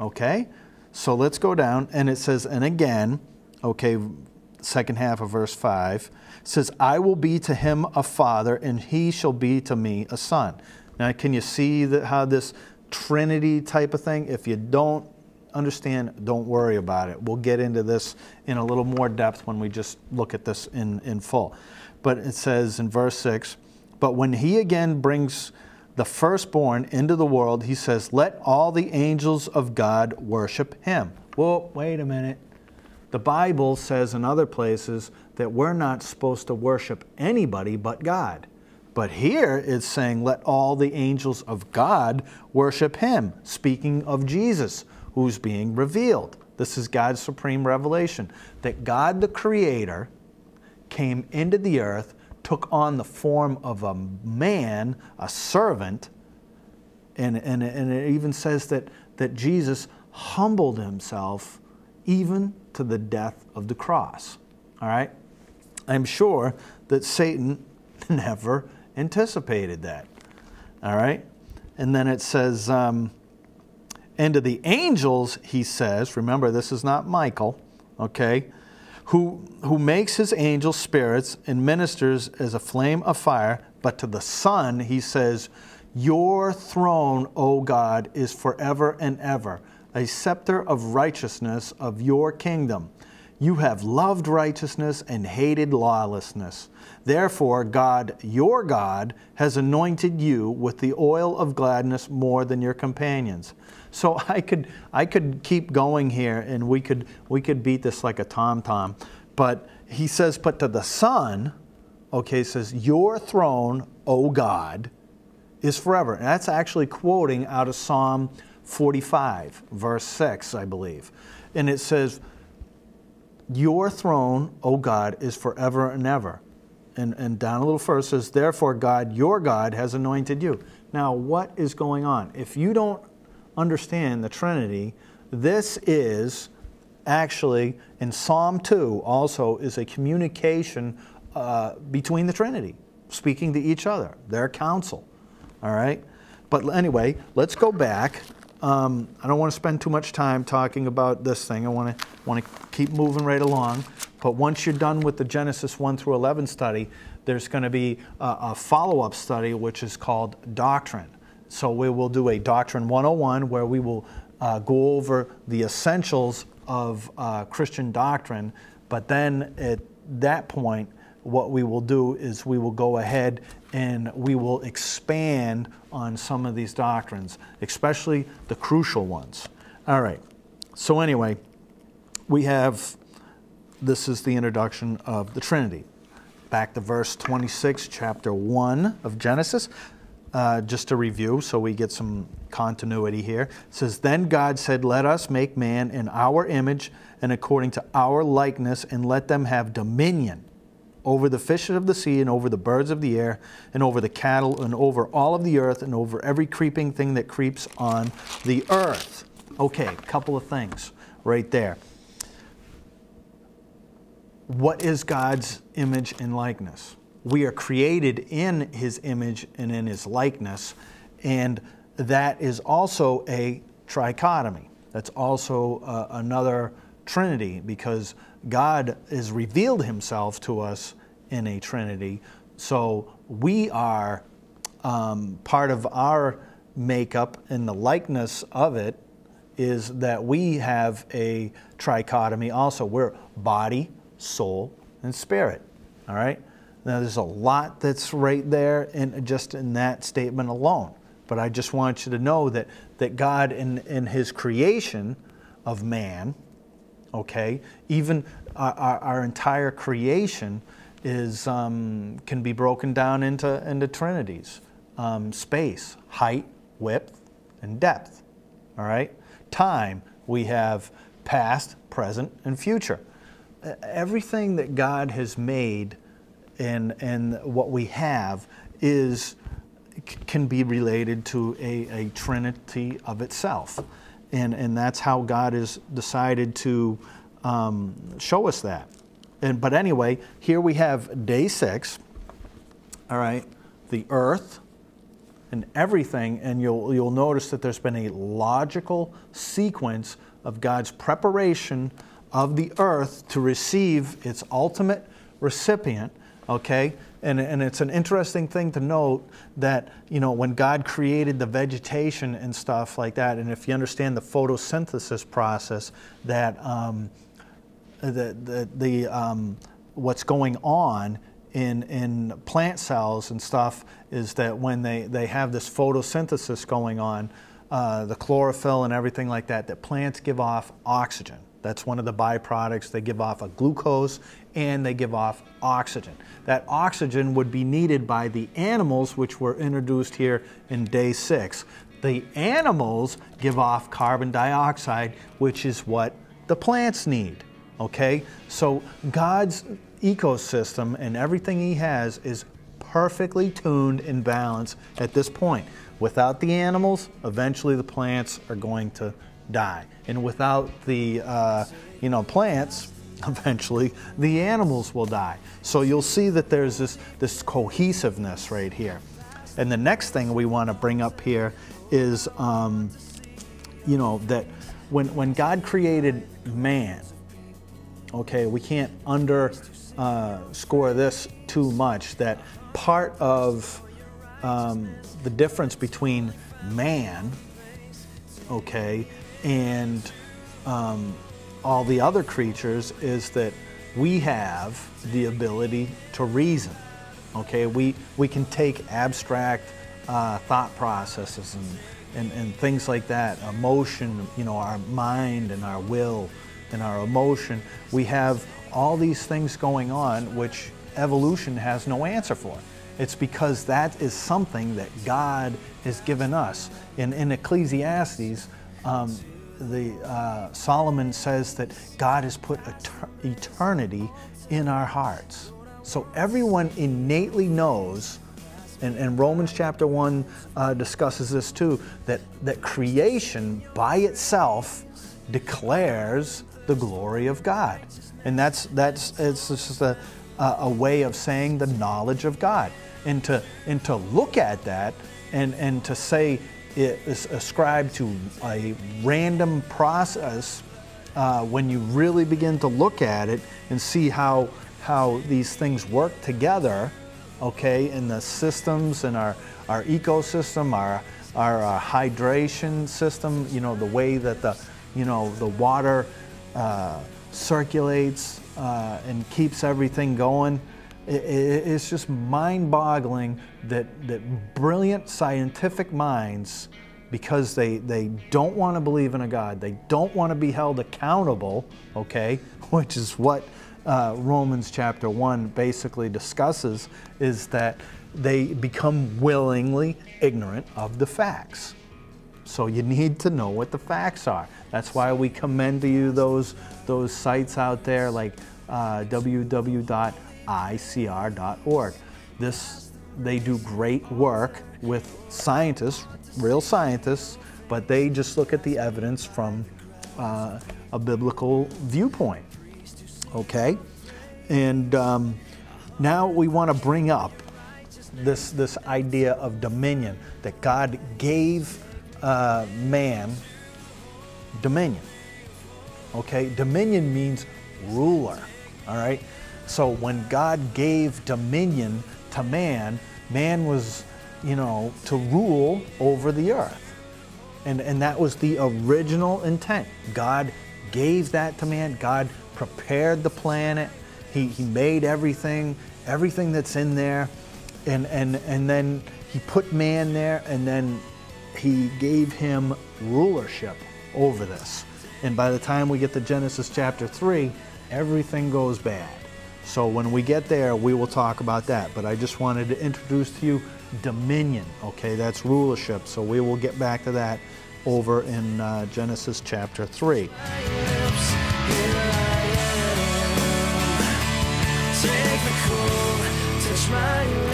Okay? So let's go down, and it says, and again, okay, second half of verse 5, says, I will be to him a father, and he shall be to me a son. Now, can you see how this Trinity type of thing, if you don't understand, don't worry about it. We'll get into this in a little more depth when we just look at this in full. But it says in verse 6, but when he again brings the firstborn into the world, he says, let all the angels of God worship him. Well, wait a minute. The Bible says in other places that we're not supposed to worship anybody but God. But here it's saying, let all the angels of God worship him, speaking of Jesus, who's being revealed. This is God's supreme revelation, that God the Creator came into the earth, took on the form of a man, a servant, and it even says that Jesus humbled himself even to the death of the cross. All right? I'm sure that Satan never anticipated that. All right? And then it says, and to the angels, he says, remember, this is not Michael, okay, who makes his angels spirits and ministers as a flame of fire, but to the Son, he says, your throne, O God, is forever and ever, a scepter of righteousness of your kingdom. You have loved righteousness and hated lawlessness. Therefore, God, your God, has anointed you with the oil of gladness more than your companions. So I could keep going here, and we could beat this like a tom-tom. But he says, but to the Son, okay, says, your throne, O God, is forever. And that's actually quoting out of Psalm 45, verse 6, I believe. And it says, your throne, O God, is forever and ever. And down a little further, it says, therefore God, your God, has anointed you. Now, what is going on? If you don't understand the Trinity, this is actually, in Psalm 2, also is a communication between the Trinity, speaking to each other, their counsel. All right? But anyway, let's go back. I don't want to spend too much time talking about this thing. I want to keep moving right along. But once you're done with the Genesis 1 through 11 study, there's going to be a follow-up study which is called Doctrine. So we will do a Doctrine 101 where we will go over the essentials of Christian doctrine. But then at that point, what we will do is we will go ahead and we will expand on some of these doctrines, especially the crucial ones. All right. So anyway, we have, this is the introduction of the Trinity. Back to verse 26, chapter 1 of Genesis. Just to review, so we get some continuity here. It says, then God said, let us make man in our image and according to our likeness, and let them have dominion over the fishes of the sea, and over the birds of the air, and over the cattle, and over all of the earth, and over every creeping thing that creeps on the earth. Okay, a couple of things right there. What is God's image and likeness? We are created in his image and in his likeness, and that is also a trichotomy. That's also another Trinity, because God has revealed himself to us in a Trinity. So we are part of our makeup, and the likeness of it is that we have a trichotomy also. We're body, soul, and spirit. All right? Now, there's a lot that's right there just in that statement alone. But I just want you to know that God, in his creation of man, okay, even our entire creation is can be broken down into trinities. Space, height, width, and depth. All right? Time, we have past, present, and future. Everything that God has made and what we have can be related to a trinity of itself. And that's how God has decided to show us that. But anyway, here we have day 6, all right, the earth, and everything, and you'll notice that there's been a logical sequence of God's preparation of the earth to receive its ultimate recipient, okay? And it's an interesting thing to note that, when God created the vegetation and stuff like that, and if you understand the photosynthesis process, that what's going on in plant cells and stuff is that when they have this photosynthesis going on, the chlorophyll and everything like that, that plants give off oxygen. That's one of the byproducts. They give off a glucose and they give off oxygen. That oxygen would be needed by the animals, which were introduced here in day 6. The animals give off carbon dioxide, which is what the plants need. Okay? So God's ecosystem and everything He has is perfectly tuned and balanced at this point. Without the animals, eventually the plants are going to die. And without the plants, eventually the animals will die. So you'll see that there's this cohesiveness right here. And the next thing we want to bring up here is, that when God created man, okay, we can't underscore this too much, that part of the difference between man, okay, and all the other creatures is that we have the ability to reason. Okay, we can take abstract thought processes and things like that, emotion, our mind and our will and our emotion. We have all these things going on which evolution has no answer for. It's because that is something that God has given us. In Ecclesiastes, Solomon says that God has put eternity in our hearts. So everyone innately knows, and Romans chapter 1 discusses this too, that creation by itself declares the glory of God. And it's just a way of saying the knowledge of God. And to look at that and to say it is ascribed to a random process, when you really begin to look at it and see how these things work together, okay, in the systems and our ecosystem, our hydration system, the way that the water circulates and keeps everything going. It's just mind-boggling that brilliant scientific minds, because they don't want to believe in a God, they don't want to be held accountable, okay, which is what Romans chapter 1 basically discusses, is that they become willingly ignorant of the facts. So you need to know what the facts are. That's why we commend to you those sites out there like www.icr.org. They do great work with scientists, real scientists, but they just look at the evidence from a biblical viewpoint. Okay, and now we want to bring up this idea of dominion, that God gave man dominion. Okay, dominion means ruler. All right, so when God gave dominion to man, man was, to rule over the earth, and that was the original intent. God gave that to man. God prepared the planet. He made everything that's in there, and then He put man there, and then He gave him rulership over this. And by the time we get to Genesis chapter 3, everything goes bad. So when we get there, we will talk about that. But I just wanted to introduce to you dominion. Okay, that's rulership. So we will get back to that over in Genesis chapter 3. Take the cold, touch my